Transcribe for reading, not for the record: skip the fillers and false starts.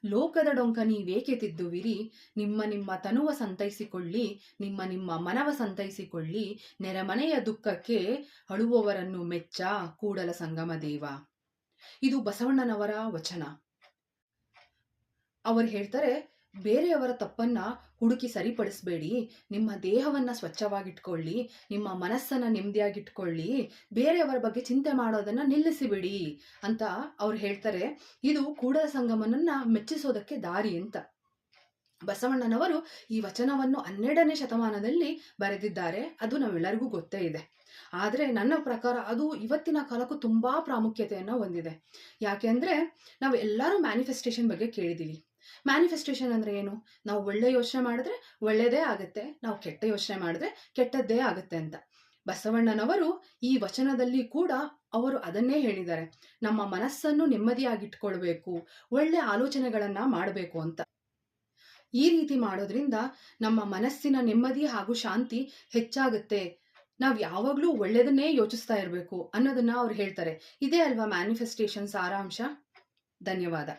ಲೋಕದ ಡೊಂಕ ನೀವೇಕೆ ತಿದ್ದುವಿರಿ, ನಿಮ್ಮ ನಿಮ್ಮ ತನುವ ಸಂತೈಸಿಕೊಳ್ಳಿ, ನಿಮ್ಮ ನಿಮ್ಮ ಮನವ ಸಂತೈಸಿಕೊಳ್ಳಿ, ನೆರೆಮನೆಯ ದುಃಖಕ್ಕೆ ಅಳುವವರನ್ನು ಮೆಚ್ಚ ಕೂಡಲ ಸಂಗಮ ದೇವ. ಇದು ಬಸವಣ್ಣನವರ ವಚನ. ಅವರು ಹೇಳ್ತಾರೆ, ಬೇರೆಯವರ ತಪ್ಪನ್ನ ಹುಡುಕಿ ಸರಿಪಡಿಸಬೇಡಿ, ನಿಮ್ಮ ದೇಹವನ್ನ ಸ್ವಚ್ಛವಾಗಿಟ್ಕೊಳ್ಳಿ, ನಿಮ್ಮ ಮನಸ್ಸನ್ನ ನೆಮ್ಮದಿಯಾಗಿಟ್ಕೊಳ್ಳಿ, ಬೇರೆಯವರ ಬಗ್ಗೆ ಚಿಂತೆ ಮಾಡೋದನ್ನ ನಿಲ್ಲಿಸಿಬಿಡಿ ಅಂತ ಅವ್ರು ಹೇಳ್ತಾರೆ. ಇದು ಕೂಡಲ ಸಂಗಮನನ್ನ ಮೆಚ್ಚಿಸೋದಕ್ಕೆ ದಾರಿ ಅಂತ. ಬಸವಣ್ಣನವರು ಈ ವಚನವನ್ನು 12ನೇ ಶತಮಾನದಲ್ಲಿ ಬರೆದಿದ್ದಾರೆ. ಅದು ನಾವೆಲ್ಲರಿಗೂ ಗೊತ್ತೇ ಇದೆ. ಆದರೆ ನನ್ನ ಪ್ರಕಾರ ಅದು ಇವತ್ತಿನ ಕಾಲಕ್ಕೂ ತುಂಬಾ ಪ್ರಾಮುಖ್ಯತೆಯನ್ನು ಹೊಂದಿದೆ. ಯಾಕೆಂದ್ರೆ ನಾವು ಎಲ್ಲರೂ ಮ್ಯಾನಿಫೆಸ್ಟೇಷನ್ ಬಗ್ಗೆ ಕೇಳಿದೀವಿ. ಮ್ಯಾನಿಫೆಸ್ಟೇಷನ್ ಅಂದ್ರೆ ಏನು? ನಾವು ಒಳ್ಳೆ ಯೋಚನೆ ಮಾಡಿದ್ರೆ ಒಳ್ಳೆಯದೇ ಆಗುತ್ತೆ, ನಾವು ಕೆಟ್ಟ ಯೋಚನೆ ಮಾಡಿದ್ರೆ ಕೆಟ್ಟದ್ದೇ ಆಗುತ್ತೆ ಅಂತ. ಬಸವಣ್ಣನವರು ಈ ವಚನದಲ್ಲಿ ಕೂಡ ಅವರು ಅದನ್ನೇ ಹೇಳಿದ್ದಾರೆ. ನಮ್ಮ ಮನಸ್ಸನ್ನು ನೆಮ್ಮದಿಯಾಗಿಟ್ಕೊಳ್ಬೇಕು, ಒಳ್ಳೆ ಆಲೋಚನೆಗಳನ್ನ ಮಾಡಬೇಕು ಅಂತ. ಈ ರೀತಿ ಮಾಡೋದ್ರಿಂದ ನಮ್ಮ ಮನಸ್ಸಿನ ನೆಮ್ಮದಿ ಹಾಗೂ ಶಾಂತಿ ಹೆಚ್ಚಾಗುತ್ತೆ. ನಾವು ಯಾವಾಗಲೂ ಒಳ್ಳೆಯದನ್ನೇ ಯೋಚಿಸ್ತಾ ಇರಬೇಕು ಅನ್ನೋದನ್ನ ಅವ್ರು ಹೇಳ್ತಾರೆ. ಇದೇ ಅಲ್ವಾ ಮ್ಯಾನಿಫೆಸ್ಟೇಷನ್ ಸಾರಾಂಶ. ಧನ್ಯವಾದ.